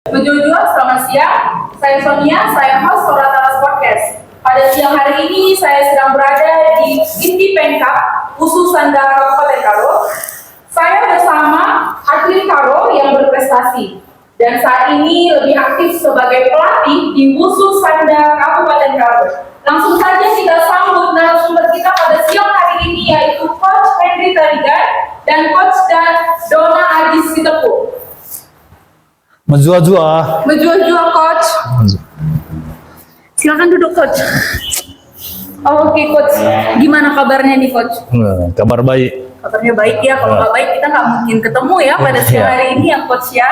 Menjujur, selamat siang. Saya Sonia, saya host Sorataras Podcast. Pada siang hari ini saya sedang berada di Inti Pemkap, Usu Sanda Kabupaten Karo. Saya bersama atlet Karo yang berprestasi dan saat ini lebih aktif sebagai pelatih di Usu Sanda Kabupaten Karo. Langsung saja kita sambut narasumber kita pada siang hari ini, yaitu Coach Henry Tarigan dan Coach Dona Ajis Sitepu. Menjua-jua, Coach. Silakan duduk, Coach. Oke, Coach. Gimana kabarnya nih, Coach? Kabar baik. Kabarnya baik ya. Kalau nggak baik kita nggak mungkin ketemu ya pada siang hari ini ya, Coach ya.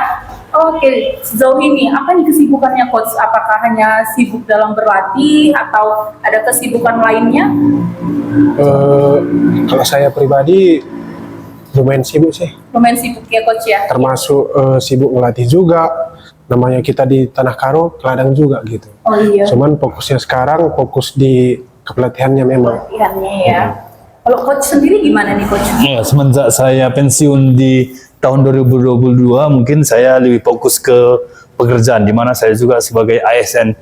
Oke, sejauh ini apa nih kesibukannya, Coach? Apakah hanya sibuk dalam berlatih atau ada kesibukan lainnya? Kalau saya pribadi lumayan sibuk sih. Lumayan sibuk ya, Coach ya. Termasuk sibuk ngelatih juga. Namanya kita di Tanah Karo, ke ladang juga gitu. Oh iya. Cuman fokusnya sekarang fokus di kepelatihannya memang. Pelatihannya ya. Kalau Coach sendiri gimana nih, Coach? Ya, semenjak saya pensiun di tahun 2022, mungkin saya lebih fokus ke pekerjaan, di mana saya juga sebagai ASN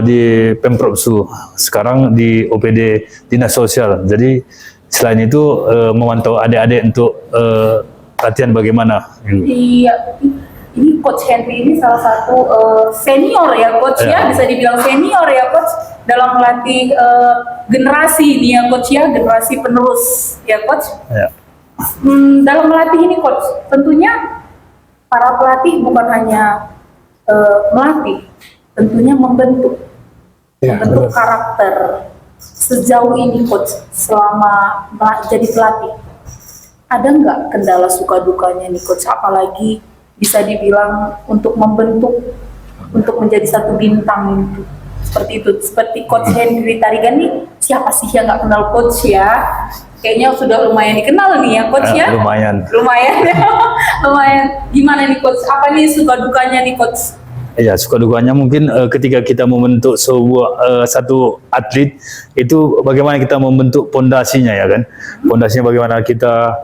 di Pemprov Su. Sekarang di OPD Dinas Sosial. Jadi selain itu memantau adik-adik untuk latihan bagaimana. Iya, ini Coach Henry ini salah satu senior ya, Coach ya, bisa dibilang senior ya, Coach, dalam melatih generasi ini ya, Coach ya, generasi penerus ya, Coach. Ya. Dalam melatih ini, Coach, tentunya para pelatih bukan hanya melatih, tentunya membentuk, Ya, membentuk benar. karakter. Sejauh ini, Coach, selama jadi pelatih, ada nggak kendala suka dukanya nih, Coach? Apalagi bisa dibilang untuk membentuk, untuk menjadi satu bintang itu. Seperti itu, seperti Coach Henry Tarigan nih, siapa sih yang nggak kenal Coach ya? Kayaknya sudah lumayan dikenal nih ya, Coach ya? Lumayan. Lumayan ya, lumayan. Gimana nih, Coach? Apa nih suka dukanya nih, Coach? Ya, suka dukanya mungkin ketika kita membentuk sebuah satu atlet, itu bagaimana kita membentuk pondasinya ya kan. Pondasinya bagaimana kita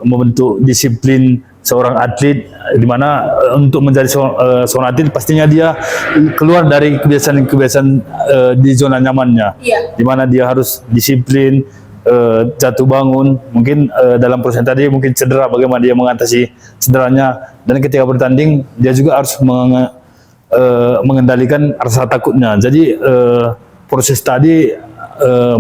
membentuk disiplin seorang atlet, di mana untuk menjadi seorang atlet pastinya dia keluar dari kebiasaan-kebiasaan di zona nyamannya. Iya. Di mana dia harus disiplin, jatuh bangun, mungkin dalam proses tadi mungkin cedera, bagaimana dia mengatasi cederanya, dan ketika bertanding dia juga harus mengendalikan rasa takutnya. Jadi proses tadi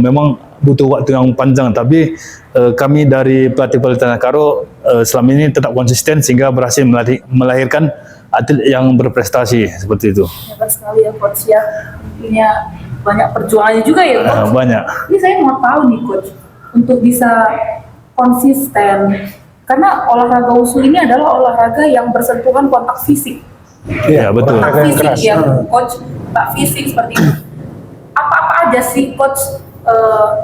memang butuh waktu yang panjang, tapi kami dari pelatih-pelatih Tanah Karo selama ini tetap konsisten sehingga berhasil melahirkan atlet yang berprestasi seperti itu. Hebat sekali ya, Coach ya. Punya banyak perjuangannya juga ya, Coach. Banyak. Ini saya mau tahu nih, Coach, untuk bisa konsisten, karena olahraga wusu ini adalah olahraga yang bersentuhan kontak fisik. Iya, betul. Kontak Olahraga yang fisik keras. ya, Coach. Kontak fisik seperti itu. Apa-apa aja sih, Coach,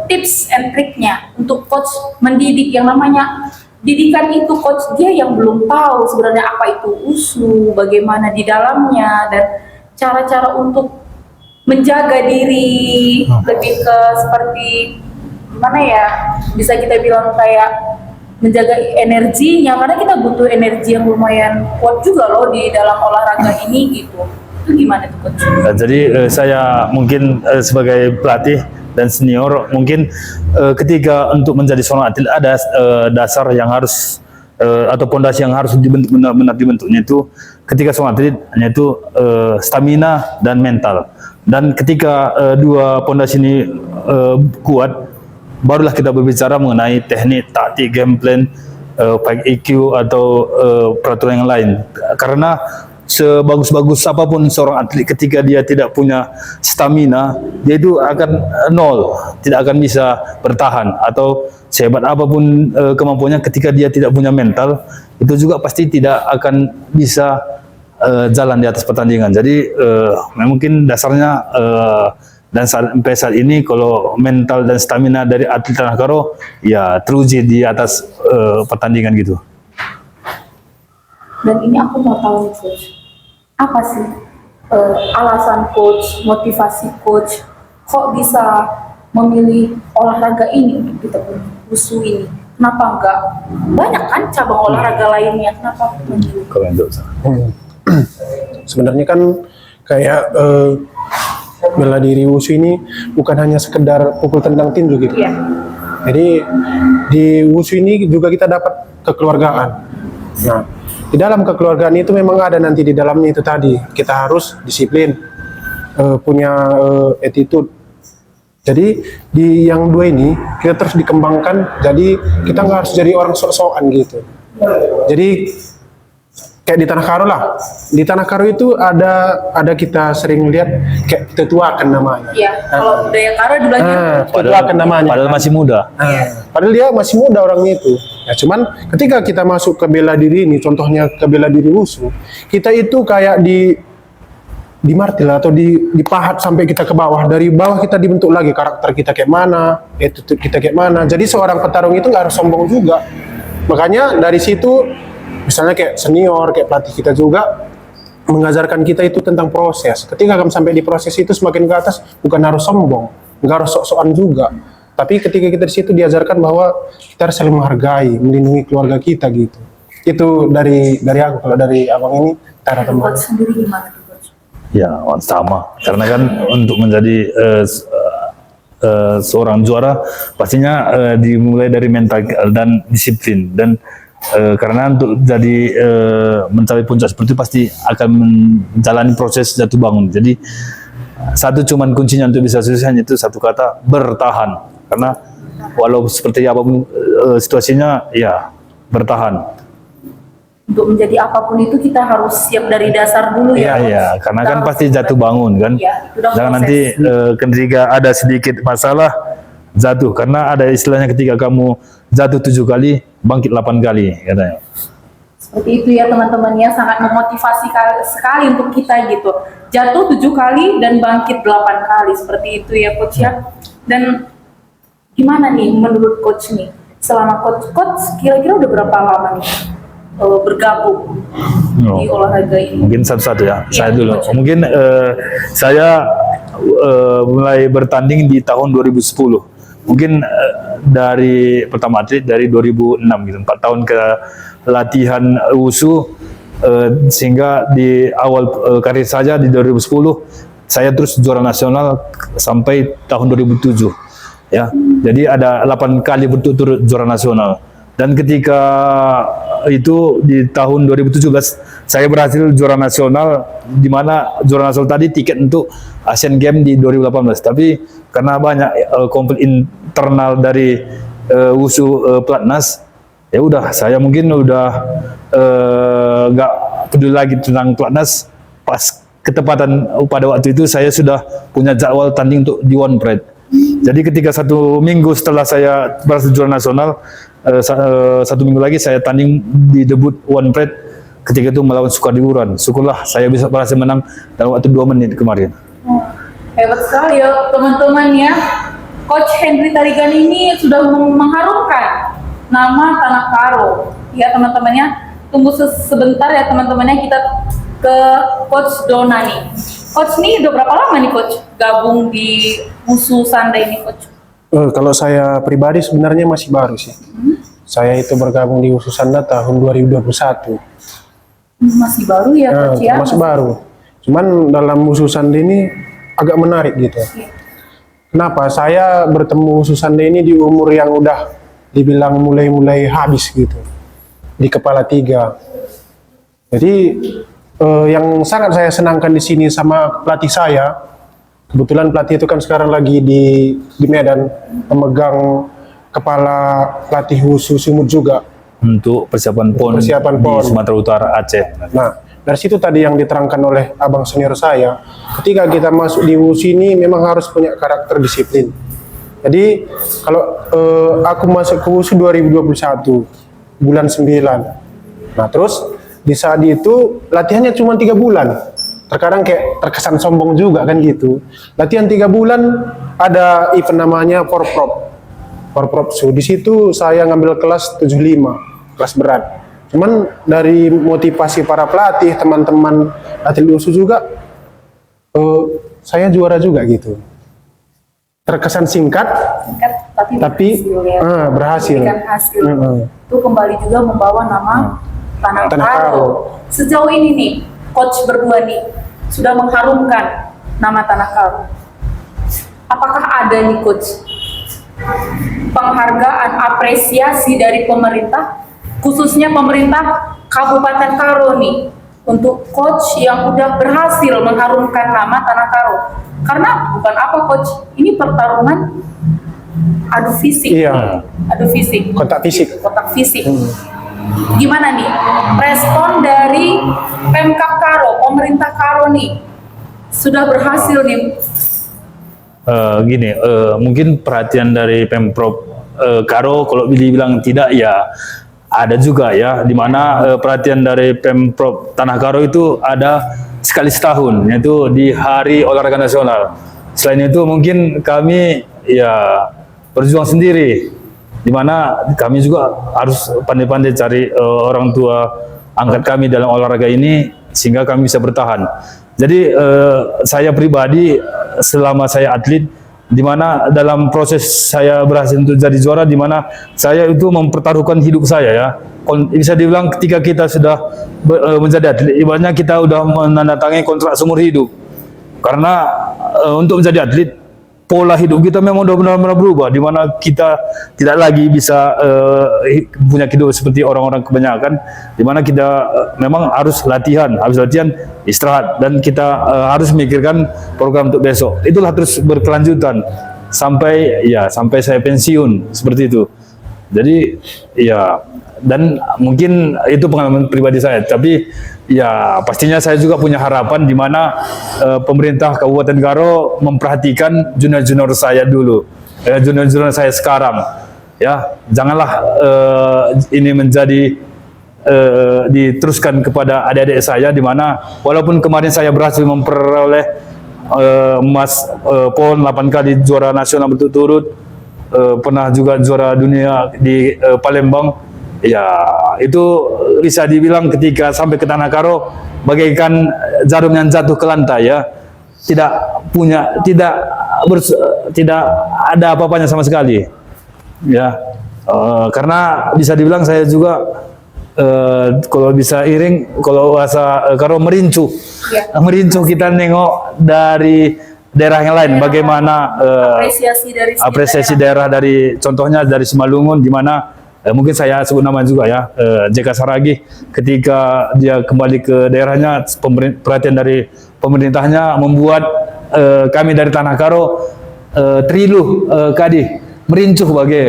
tips and triknya untuk Coach mendidik yang namanya didikan itu, Coach, dia yang belum tahu sebenarnya apa itu wusu, bagaimana di dalamnya, dan cara-cara untuk menjaga diri lebih ke seperti gimana ya, bisa kita bilang kayak menjaga energinya, karena kita butuh energi yang lumayan kuat juga loh di dalam olahraga ini gitu. Itu gimana tuh, Coach? Nah, jadi saya mungkin sebagai pelatih dan senior, mungkin ketika untuk menjadi seorang atlet ada dasar yang harus atau pondasi yang harus dibentuk, benar-benar dibentuknya itu ketika seorang atlet, yaitu stamina dan mental. Dan ketika dua pondasi ini kuat, barulah kita berbicara mengenai teknik, taktik, game plan, baik EQ atau peraturan yang lain. Karena sebagus-bagus apapun seorang atlet, ketika dia tidak punya stamina, dia itu akan nol, tidak akan bisa bertahan. Atau sehebat apapun kemampuannya, ketika dia tidak punya mental, itu juga pasti tidak akan bisa jalan di atas pertandingan. Jadi mungkin dasarnya dan sampai saat ini kalau mental dan stamina dari atlet Tanah Karo ya teruji di atas pertandingan gitu. Dan ini aku mau tahu nih, Coach, apa sih alasan Coach, motivasi Coach, kok bisa memilih olahraga ini untuk ditekuni, wusu ini? Kenapa enggak? Banyak kan cabang olahraga lainnya, kenapa memilih? Kalau untuk sebenarnya kan kayak bela diri wushu ini bukan hanya sekedar pukul tendang tinju gitu. Iya. Jadi di wushu ini juga kita dapat kekeluargaan. Nah, di dalam kekeluargaan itu memang ada nanti di dalamnya itu tadi kita harus disiplin, punya attitude. Jadi di yang dua ini kita terus dikembangkan. Jadi kita nggak harus jadi orang sok-sokan gitu. Jadi kayak di Tanah Karo lah. Di Tanah Karo itu ada kita sering lihat kayak tetuakan namanya. Iya, kalau budaya Karo bilangnya Tetuakan namanya. Padahal masih muda. Padahal dia masih muda orangnya itu. Ya cuman ketika kita masuk ke bela diri ini, contohnya ke bela diri wushu, kita itu kayak di martil atau dipahat sampai kita ke bawah. Dari bawah kita dibentuk lagi karakter kita kayak mana, attitude kita kayak mana. Jadi seorang petarung itu nggak harus sombong juga. Makanya dari situ misalnya kayak senior, kayak pelatih kita juga mengajarkan kita itu tentang proses. Ketika kamu sampai di proses itu semakin ke atas, bukan harus sombong, nggak harus sok-sokan juga. Tapi ketika kita di situ diajarkan bahwa kita harus saling menghargai, melindungi keluarga kita gitu. Itu dari aku. Kalau dari abang ini, cara teman. coach sendiri gimana tuh coach? Ya, sama. Karena kan untuk menjadi seorang juara pastinya dimulai dari mental dan disiplin. Dan karena untuk jadi mencapai puncak seperti itu pasti akan menjalani proses jatuh bangun. Jadi satu cuman kuncinya untuk bisa sukses hanya itu satu kata, bertahan. Karena walau seperti apapun situasinya, ya bertahan. Untuk menjadi apapun itu kita harus siap dari dasar dulu ya. Iya, karena kan pasti jatuh bangun kan. Iya, itu udah Jangan proses. nanti ketika ada sedikit masalah jatuh, karena ada istilahnya ketika kamu jatuh 7 kali, bangkit 8 kali katanya. Seperti itu ya teman-teman ya, sangat memotivasi sekali untuk kita gitu. Jatuh 7 kali dan bangkit 8 kali, seperti itu ya coach ya. Dan gimana nih menurut coach nih, selama coach kira-kira udah berapa lama nih bergabung di olahraga ini? Mungkin satu-satu ya, saya Iya, dulu. coach. Mungkin saya mulai bertanding di tahun 2010. Mungkin dari pertama atlet dari 2006 gitu, 4 tahun ke latihan wushu, sehingga di awal karir saya di 2010 saya terus juara nasional sampai tahun 2007 ya. Jadi ada 8 kali berturut-turut juara nasional. Dan ketika itu di tahun 2017 saya berhasil juara nasional, di mana juara nasional tadi tiket untuk Asian Games di 2018. Tapi karena banyak konflik internal dari wushu pelatnas, ya udah saya mungkin udah nggak peduli lagi tentang pelatnas. Pas ketepatan pada waktu itu saya sudah punya jadwal tanding untuk di One Pride. Jadi ketika 1 minggu setelah saya berhasil juara nasional, 1 minggu lagi saya tanding di debut One Pride, ketika itu melawan Sukardiwuran. Syukurlah saya bisa berhasil menang dalam waktu 2 menit kemarin. Hebat sekali ya teman-teman ya. Coach Henry Tarigan ini sudah mengharumkan nama Tanah Karo. Ya teman-temannya, tunggu sebentar ya teman-temannya, kita ke Coach Dona nih. Coach nih udah berapa lama nih Coach gabung di Wushu Sanda ini Coach? Kalau saya pribadi sebenarnya masih baru sih. Saya itu bergabung di Wushu Sanda tahun 2021. Masih baru ya Coach ya? Masih baru. Cuman dalam Wushu Sanda ini agak menarik gitu. Iya. Kenapa? Saya bertemu Wushu Sanda ini di umur yang udah dibilang mulai habis gitu. Di kepala 3. Jadi yang sangat saya senangkan di sini sama pelatih saya, kebetulan pelatih itu kan sekarang lagi di Medan, memegang kepala pelatih Wushu Sumut juga. Untuk persiapan PON di PON. Sumatera Utara, Aceh. Nah, dari situ tadi yang diterangkan oleh abang senior saya, ketika kita masuk di Wushu ini memang harus punya karakter disiplin. Jadi kalau aku masuk ke Wushu 2021 bulan 9. Nah, terus di saat itu latihannya cuma 3 bulan. Terkadang kayak terkesan sombong juga kan gitu. Latihan 3 bulan, ada event namanya Forprop. So, di situ saya ngambil kelas 75, kelas berat. Cuman dari motivasi para pelatih, teman-teman atlet wushu juga, saya juara juga gitu. Terkesan singkat tapi berhasil. Memberikan hasil. Itu kembali juga membawa nama Tanah Tanah Karo. Karo. Sejauh ini nih, coach berdua nih sudah mengharumkan nama Tanah Karo. Apakah ada nih coach penghargaan, apresiasi dari pemerintah, khususnya pemerintah Kabupaten Karo nih, untuk coach yang udah berhasil mengharumkan nama Tanah Karo? Karena bukan apa coach, ini pertarungan adu fisik, Iya. adu fisik, Kontak fisik. kontak fisik. Gimana nih respon dari Pemkab Karo, pemerintah Karo nih, sudah berhasil nih? Gini, mungkin perhatian dari Pemprov Karo, kalau dibilang tidak ya ada juga ya, dimana perhatian dari Pemprov Tanah Karo itu ada sekali setahun, yaitu di Hari Olahraga Nasional. Selain itu mungkin kami ya berjuang sendiri, dimana kami juga harus pandai-pandai cari orang tua angkat kami dalam olahraga ini sehingga kami bisa bertahan. Jadi saya pribadi selama saya atlet, di mana dalam proses saya berhasil untuk jadi juara, di mana saya itu mempertaruhkan hidup saya ya. Bisa dibilang ketika kita sudah menjadi atlet, ibaratnya kita sudah menandatangani kontrak seumur hidup. Karena untuk menjadi atlet, pola hidup kita memang sudah benar-benar berubah, di mana kita tidak lagi bisa punya hidup seperti orang-orang kebanyakan, di mana kita memang harus latihan, habis latihan istirahat, dan kita harus memikirkan program untuk besok. Itulah terus berkelanjutan sampai saya pensiun seperti itu. Jadi ya, dan mungkin itu pengalaman pribadi saya, tapi ya pastinya saya juga punya harapan di mana pemerintah Kabupaten Karo memperhatikan junior-junior saya dulu, junior-junior saya sekarang ya. Janganlah ini menjadi diteruskan kepada adik-adik saya, di mana walaupun kemarin saya berhasil memperoleh emas PON 8 kali juara nasional berturut-turut, pernah juga juara dunia di Palembang. Ya, itu bisa dibilang ketika sampai ke Tanah Karo bagaikan jarum yang jatuh ke lantai ya. Tidak ada apa-apanya sama sekali. Ya. Karena bisa dibilang saya juga kalau bisa iring, kalau bahasa Karo merincu. Ya. Merincu, kita nengok dari daerah yang lain bagaimana apresiasi daerah dari, contohnya dari Simalungun, di mana mungkin saya sebut nama juga ya, JK Saragih, ketika dia kembali ke daerahnya, perhatian dari pemerintahnya membuat kami dari Tanah Karo triluh kadi merincuh bagai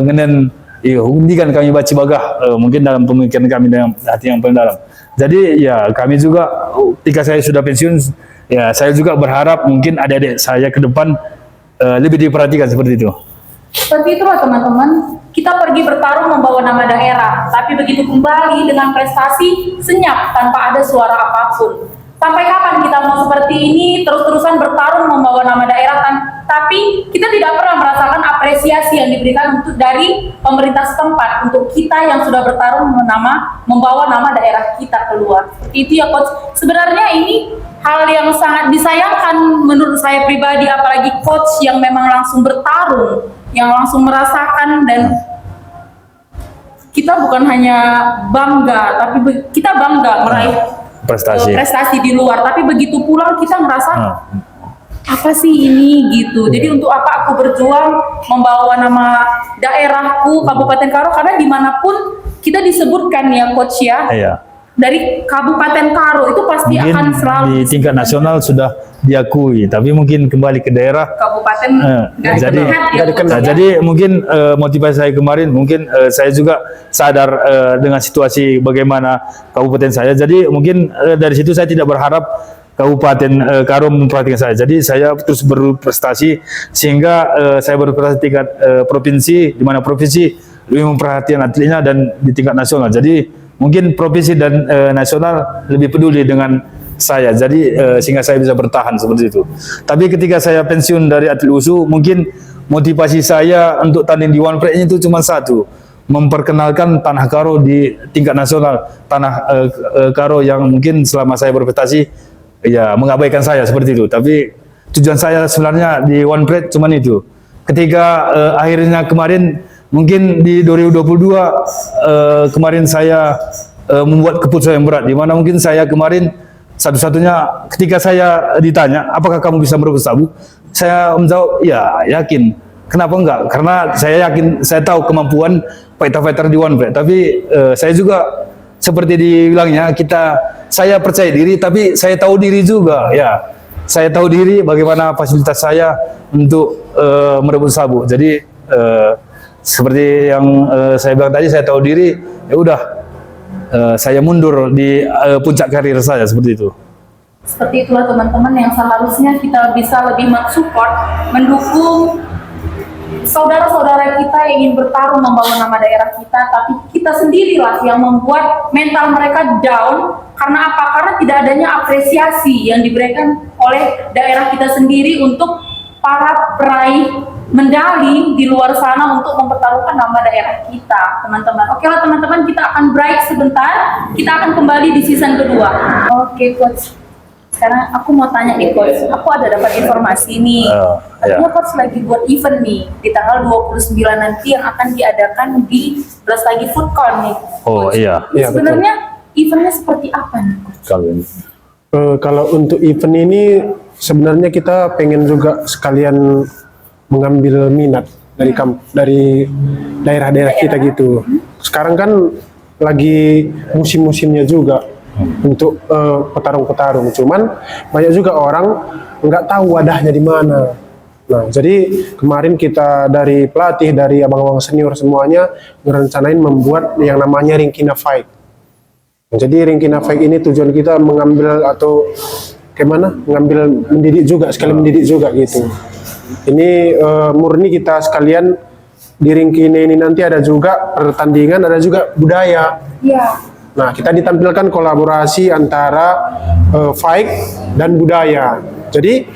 ngenen hundikan kami baci bagah, mungkin dalam pemikiran kami dengan hati yang paling dalam. Jadi ya kami juga ketika saya sudah pensiun, ya saya juga berharap mungkin adik-adik saya ke depan lebih diperhatikan seperti itu. Seperti itulah teman-teman, kita pergi bertarung membawa nama daerah, tapi begitu kembali dengan prestasi senyap tanpa ada suara apapun. Sampai kapan kita mau seperti ini, terus-terusan bertarung membawa nama daerah, tapi kita tidak pernah merasakan apresiasi yang diberikan untuk dari pemerintah setempat untuk kita yang sudah bertarung membawa nama daerah kita keluar. Seperti itu ya coach. Sebenarnya ini hal yang sangat disayangkan menurut saya pribadi, apalagi coach yang memang langsung bertarung, yang langsung merasakan, dan kita bukan hanya bangga, tapi kita bangga meraih prestasi di luar, tapi begitu pulang kita merasa apa sih ini gitu. Jadi untuk apa aku berjuang membawa nama daerahku Kabupaten Karo, karena dimanapun kita disebutkan ya coach ya. Iya. Dari Kabupaten Karo itu pasti mungkin akan selalu di tingkat nasional sudah diakui, tapi mungkin kembali ke daerah kabupaten nggak jadi terlihat ya, coach, ya. jadi mungkin motivasi saya kemarin, mungkin saya juga sadar dengan situasi bagaimana kabupaten saya. Jadi mungkin dari situ saya tidak berharap Kabupaten Karo memperhatikan saya. Jadi saya terus berprestasi sehingga saya berprestasi tingkat provinsi, di mana provinsi lebih memperhatikan atletnya, dan di tingkat nasional. Jadi mungkin provinsi dan nasional lebih peduli dengan saya, jadi sehingga saya bisa bertahan seperti itu. Tapi ketika saya pensiun dari atlet WUSU, mungkin motivasi saya untuk tanding di One Pride itu cuma satu, memperkenalkan Tanah Karo di tingkat nasional. Tanah Karo yang mungkin selama saya berprestasi ya mengabaikan saya seperti itu. Tapi tujuan saya sebenarnya di One Pride cuma itu. Ketika akhirnya kemarin, mungkin di 2022 kemarin saya membuat keputusan yang berat, di mana mungkin saya kemarin satu-satunya ketika saya ditanya apakah kamu bisa merebus sabu, saya menjawab ya yakin. Kenapa enggak? Karena saya yakin, saya tahu kemampuan fighter-fighter di One Plate. Tapi saya juga seperti dibilangnya, saya percaya diri, tapi saya tahu diri juga. Ya, saya tahu diri bagaimana fasilitas saya untuk merebut sabu. Jadi seperti yang saya bilang tadi, saya tahu diri. Ya udah, saya mundur di puncak karir saya seperti itu. Seperti itulah teman-teman yang seharusnya kita bisa lebih mensupport, mendukung saudara-saudara kita yang ingin bertarung membangun nama daerah kita, tapi kita sendirilah yang membuat mental mereka down. Karena apa? Karena tidak adanya apresiasi yang diberikan oleh daerah kita sendiri untuk para peraih medali di luar sana untuk mempertaruhkan nama daerah kita, teman-teman. Oke lah teman-teman, kita akan break sebentar. Kita akan kembali di season kedua. Oke coach, sekarang aku mau tanya nih coach, aku ada dapat informasi nih, katanya coach lagi buat event nih di tanggal 29 nanti yang akan diadakan di Brastagi Food Con nih. Oh coach. iya. Iya, Sebenarnya eventnya seperti apa nih coach? Kalau untuk event ini sebenarnya kita pengen juga sekalian mengambil minat dari daerah-daerah kita gitu. Sekarang kan lagi musim-musimnya juga untuk petarung-petarung. Cuman banyak juga orang nggak tahu wadahnya di mana. Nah, jadi kemarin kita dari pelatih, dari abang-abang senior semuanya ngerencanain membuat yang namanya Ringkina Fight. Jadi Ringkina Fight ini tujuan kita mengambil atau mendidik juga, sekali mendidik juga gitu. Ini murni kita sekalian di Ringkina ini nanti ada juga pertandingan, ada juga budaya. Iya. Nah, kita ditampilkan kolaborasi antara fight dan budaya. Jadi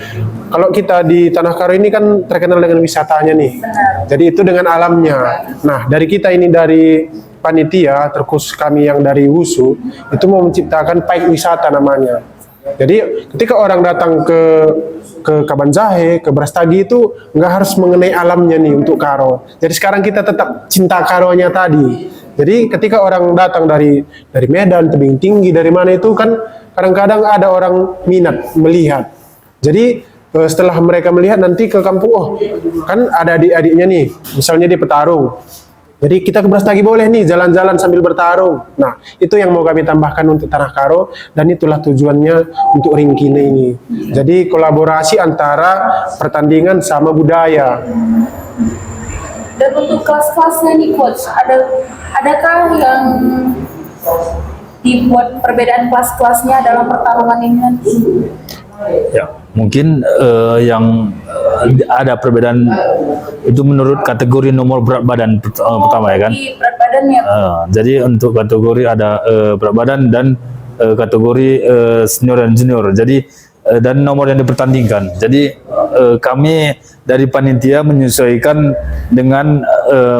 kalau kita di Tanah Karo ini kan terkenal dengan wisatanya nih. Benar. Jadi itu dengan alamnya. Nah, dari kita ini dari panitia, terkhusus kami yang dari WUSU, itu mau menciptakan fight wisata namanya. Jadi ketika orang datang ke Kabanjahe, ke Brastagi itu nggak harus mengenai alamnya nih untuk Karo. Jadi sekarang kita tetap cinta Karonya tadi. Jadi ketika orang datang dari Medan, tebing tinggi, dari mana itu kan kadang-kadang ada orang minat melihat. Jadi setelah mereka melihat nanti ke kampung, oh kan ada adik-adiknya nih, misalnya dia petarung. Jadi kita ke Brastagi boleh nih jalan-jalan sambil bertarung. Nah, itu yang mau kami tambahkan untuk Tanah Karo, dan itulah tujuannya untuk Ringkina ini. Jadi kolaborasi antara pertandingan sama budaya. Dan untuk kelas-kelasnya nih coach, adakah yang dibuat perbedaan kelas-kelasnya dalam pertarungan ini nanti? Ya, mungkin yang ada perbedaan itu menurut kategori nomor berat badan pertama ya kan. Di berat badannya. Jadi untuk kategori ada berat badan dan kategori senior dan junior. Jadi dan nomor yang dipertandingkan. Jadi kami dari panitia menyesuaikan dengan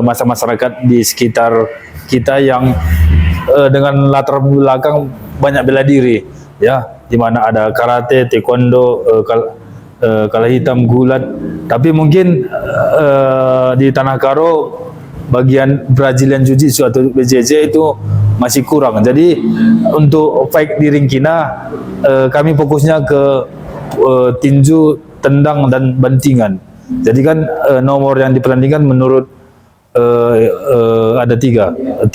masa masyarakat di sekitar kita yang dengan latar belakang banyak bela diri, ya, di mana ada karate, taekwondo, kala hitam, gulat. Tapi mungkin di Tanah Karo bagian Brazilian Jiu-Jitsu atau BJJ itu masih kurang. Jadi untuk fight di Ringkina kami fokusnya ke tinju, tendang, dan bantingan. Jadi kan nomor yang dipertandingkan menurut ada 3,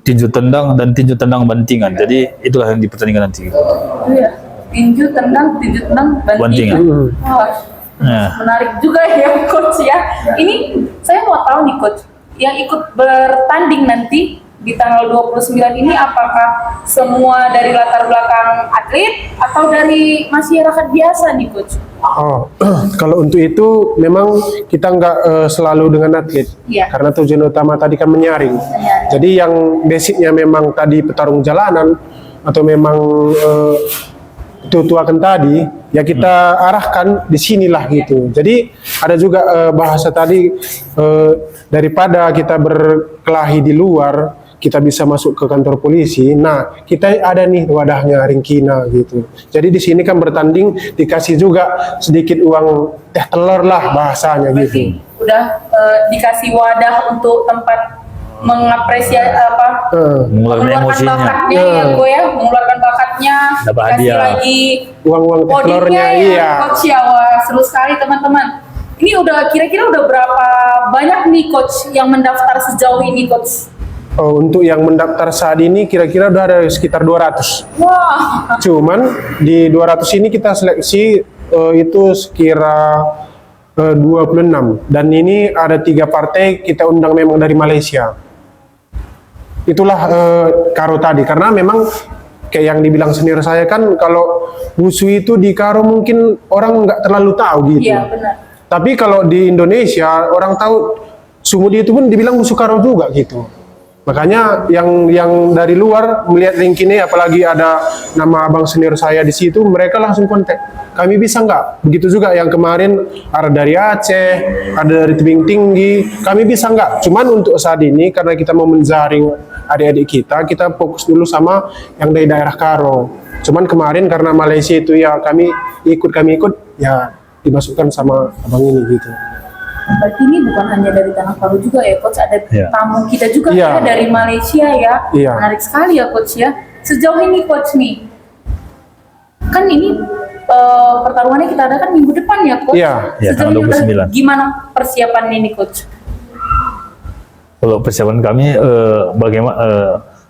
tinju tendang, dan tinju tendang bantingan. Jadi itulah yang dipertandingkan nanti. Iya. Tinju tendang, bantingan. Wah, menarik juga ya coach ya. Ini saya mau tahu nih coach, yang ikut bertanding nanti di tanggal 29 ini apakah semua dari latar belakang atlet atau dari masyarakat biasa nih coach? Oh, kalau untuk itu memang kita nggak selalu dengan atlet, Iya. karena tujuan utama tadi kan menyaring. Jadi yang basicnya memang tadi petarung jalanan atau memang tuakan tadi, ya kita arahkan di sinilah gitu. Jadi ada juga bahasa tadi daripada kita berkelahi di luar, kita bisa masuk ke kantor polisi. Nah, kita ada nih wadahnya Ringkina gitu. Jadi di sini kan bertanding dikasih juga sedikit uang teh telur lah bahasanya gitu. Berarti udah dikasih wadah untuk tempat mengapresiasi mengeluarkan mengeluarkan emosinya. bakatnya ya gue ya, mengeluarkan bakatnya Dapat dikasih hadiah. lagi Uang-uang telurnya, codingnya ya, iya. coach ya. Wah, seru sekali teman-teman. Ini udah kira-kira udah berapa banyak nih coach yang mendaftar sejauh ini coach? Oh, untuk yang mendaftar saat ini kira-kira udah ada sekitar 200. Wah, Cuman di 200 ini kita seleksi itu sekira 26, dan ini ada 3 partai kita undang memang dari Malaysia. Itulah Karo tadi, karena memang kayak yang dibilang senior saya kan, kalau wushu itu di Karo mungkin orang nggak terlalu tahu gitu. iya benar. Tapi kalau di Indonesia orang tahu Sumudi itu pun dibilang wushu Karo juga gitu. Makanya yang dari luar melihat link ini, apalagi ada nama abang senior saya di situ, mereka langsung kontak. Kami bisa nggak? Begitu juga yang kemarin ada dari Aceh, ada dari Tebing Tinggi. Kami bisa nggak? Cuman untuk saat ini karena kita mau menjaring adik-adik kita fokus dulu sama yang dari daerah Karo. Cuman kemarin karena Malaysia itu ya kami ikut ya dimasukkan sama abang ini gitu. Berarti ini bukan hanya dari Tanah Karo juga ya coach, ada Iya. tamu kita juga Iya. ya dari Malaysia ya. Iya. Menarik sekali ya coach ya. Sejauh ini coach nih, kan ini pertarungannya kita adakan minggu depan ya coach. Iya. Iya, Sejauh tanggal ini udah 29. gimana persiapan ini coach? Kalau persiapan kami bagaimana,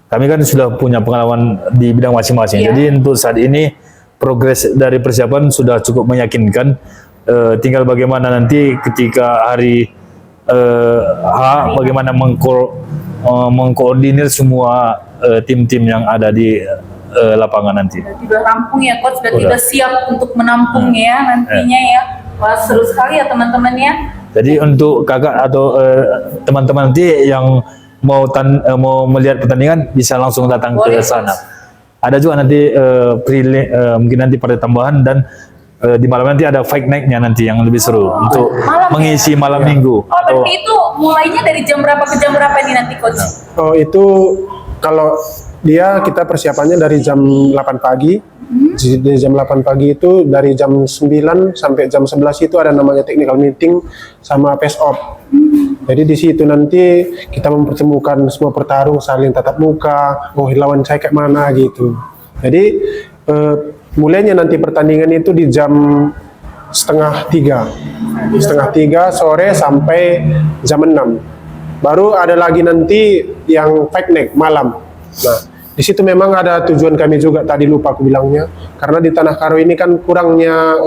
kami kan sudah punya pengalaman di bidang masing-masing. Iya. Jadi untuk saat ini progres dari persiapan sudah cukup meyakinkan. Tinggal bagaimana nanti ketika hari bagaimana mengkoordinir semua tim-tim yang ada di lapangan nanti. Berarti udah rampung ya coach, berarti Udah. udah siap untuk menampung ya nantinya ya. Wah seru sekali ya teman-teman ya. Jadi untuk kakak atau teman-teman nanti yang mau melihat pertandingan bisa langsung datang Boleh, ke sana. Coach. Ada juga nanti mungkin nanti pada tambahan, dan di malam nanti ada fight night-nya nanti yang lebih seru untuk malam mengisi malam minggu. Oh berarti itu mulainya dari jam berapa ke jam berapa nih nanti coach? Oh itu kalau dia kita persiapannya dari jam 8 pagi. Di jam 8 pagi itu dari jam 9 sampai jam 11 itu ada namanya technical meeting sama face off. Jadi di situ nanti kita mempertemukan semua petarung saling tatap muka, oh lawan saya kayak mana gitu. Jadi mulainya nanti pertandingan itu di jam setengah 3 sore sampai jam 6. Baru ada lagi nanti yang fight night malam. Nah, di situ memang ada tujuan kami juga, tadi lupa aku bilangnya, karena di Tanah Karo ini kan kurangnya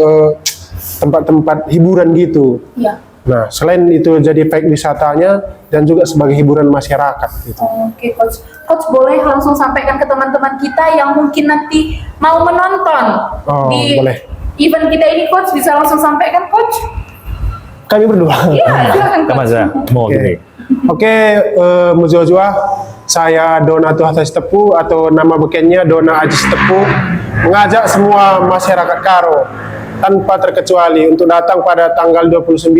tempat-tempat hiburan gitu. Iya. Nah, selain itu jadi baik wisatanya dan juga sebagai hiburan masyarakat gitu. Oke coach, coach boleh langsung sampaikan ke teman-teman kita yang mungkin nanti mau menonton Oh, di boleh. event kita ini coach, bisa langsung sampaikan coach? Kami berdua. Iya, silakan Sama coach. saya mau gini. Oke, Mujojua, saya Donato Hatas Tepu atau nama bekennya Dona Ajis Tepu, mengajak semua masyarakat Karo tanpa terkecuali untuk datang pada tanggal 29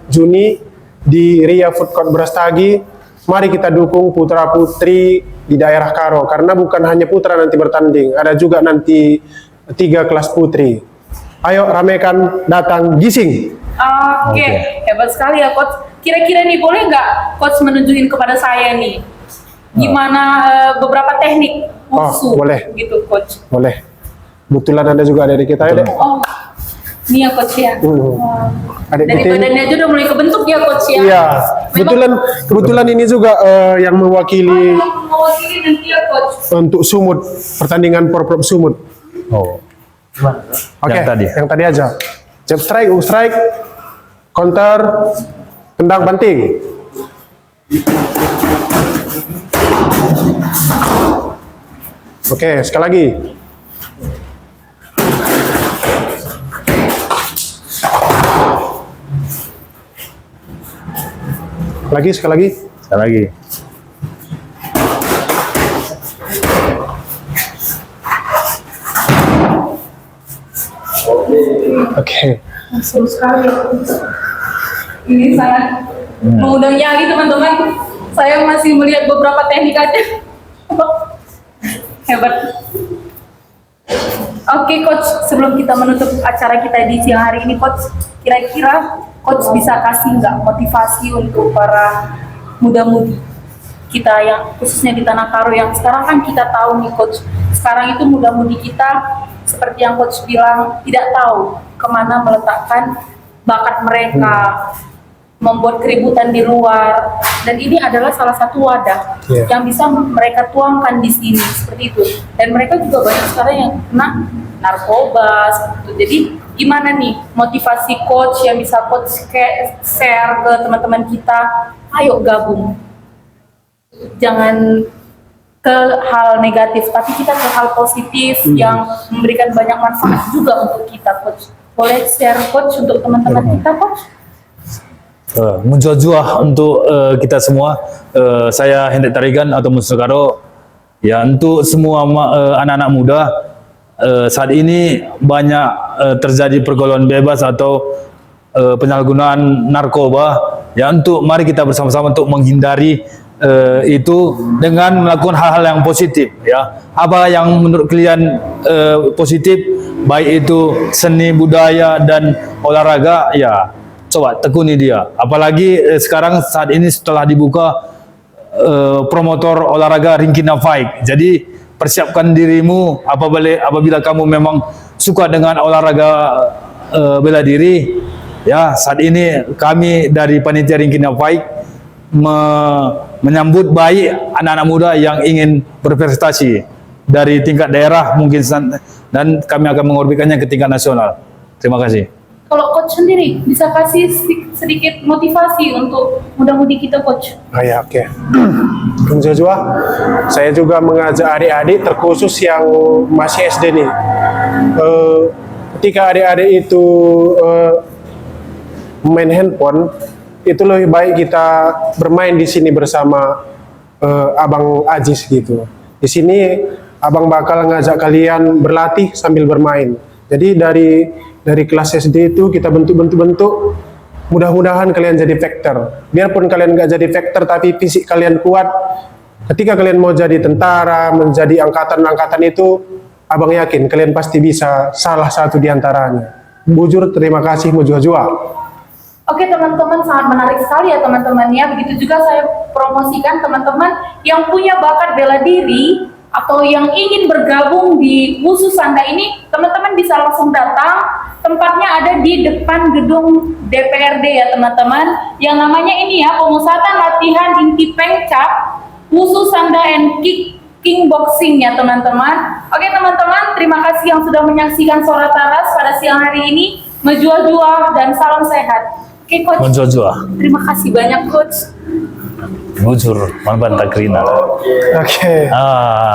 Juni di Ria Food Court Brastagi. Mari kita dukung putra putri di daerah Karo, karena bukan hanya putra nanti bertanding, ada juga nanti 3 kelas putri. Ayo ramekan, datang gising. Oke, Oke. hebat sekali ya coach. Kira-kira nih boleh nggak coach menunjukin kepada saya nih gimana beberapa teknik wushu boleh. gitu coach? Boleh. Kebetulan ada juga dari kita ya, Dek. Oh, ini ya coach ya. Wah. Adik Dari kita ini. badannya aja udah mulai kebentuk ya coach ya. Iya, Memang- kebetulan ini juga yang mewakili mewakili nanti ya coach. untuk Sumut, pertandingan Porprov Sumut. Oh. Oke, Yang tadi. yang tadi aja. Jab strike, strike, counter, tendang banting. Oke, sekali lagi. Sekali lagi. Sekali lagi. Oke. Seru sekali ya coach. Ini sangat mengundang nyali teman-teman. Saya masih melihat beberapa teknik aja. Hebat. Oke coach, sebelum kita menutup acara kita di siang hari ini coach, kira-kira coach bisa kasih nggak motivasi untuk para muda-mudi kita yang khususnya di Tanah Karo yang sekarang kan kita tahu nih coach, sekarang itu muda-mudi kita seperti yang coach bilang tidak tahu kemana meletakkan bakat mereka, membuat keributan di luar, dan ini adalah salah satu wadah yang bisa mereka tuangkan di sini seperti itu. Dan mereka juga banyak sekarang yang kena narkoba seperti itu. Jadi gimana nih motivasi coach yang bisa coach share ke teman-teman kita? Ayo gabung, jangan ke hal negatif, tapi kita ke hal positif yang memberikan banyak manfaat juga untuk kita, coach. Boleh share coach untuk teman-teman kita, coach? Menjua-jua untuk kita semua. Saya Hendrik Tarigan atau Musukaro. Ya, untuk semua anak-anak muda saat ini banyak terjadi pergaulan bebas atau penyalahgunaan narkoba. Ya, untuk mari kita bersama-sama untuk menghindari itu dengan melakukan hal-hal yang positif. Ya, apa yang menurut kalian positif, baik itu seni budaya dan olahraga, ya coba tekuni dia. Apalagi sekarang saat ini setelah dibuka promotor olahraga Ringkina Fight. Jadi persiapkan dirimu apabila kamu memang suka dengan olahraga bela diri. Ya, saat ini kami dari panitia Ringkina Fight menyambut baik anak-anak muda yang ingin berprestasi dari tingkat daerah mungkin, dan kami akan mengorbitkannya ke tingkat nasional. Terima kasih. Kalau coach sendiri bisa kasih sedikit motivasi untuk muda-mudi kita, coach? Oh ya, oke. Menjua, saya juga mengajak adik-adik terkhusus yang masih SD nih. Ketika adik-adik itu main handphone, itu lebih baik kita bermain di sini bersama Abang Ajis gitu. Di sini Abang bakal ngajak kalian berlatih sambil bermain. Jadi dari kelas SD itu kita bentuk. Mudah-mudahan kalian jadi fighter. Biarpun kalian nggak jadi fighter, tapi fisik kalian kuat. Ketika kalian mau jadi tentara, menjadi angkatan-angkatan itu, Abang yakin kalian pasti bisa salah satu di antaranya. Bujur, terima kasih, Mujua-jua. Oke teman-teman, sangat menarik sekali ya teman-teman ya. Begitu juga saya promosikan teman-teman yang punya bakat bela diri atau yang ingin bergabung di Wushu Sanda ini, teman-teman bisa langsung datang. Tempatnya ada di depan gedung DPRD ya teman-teman. Yang namanya ini ya, pemusatan latihan inti pengcap Wushu Sanda and Kickboxing ya teman-teman. Oke teman-teman, terima kasih yang sudah menyaksikan Suara Taras pada siang hari ini. Menjua-jua dan salam sehat. Oke coach. Menjua-jua. Terima kasih banyak coach. Bujur, manban takrina. Oke.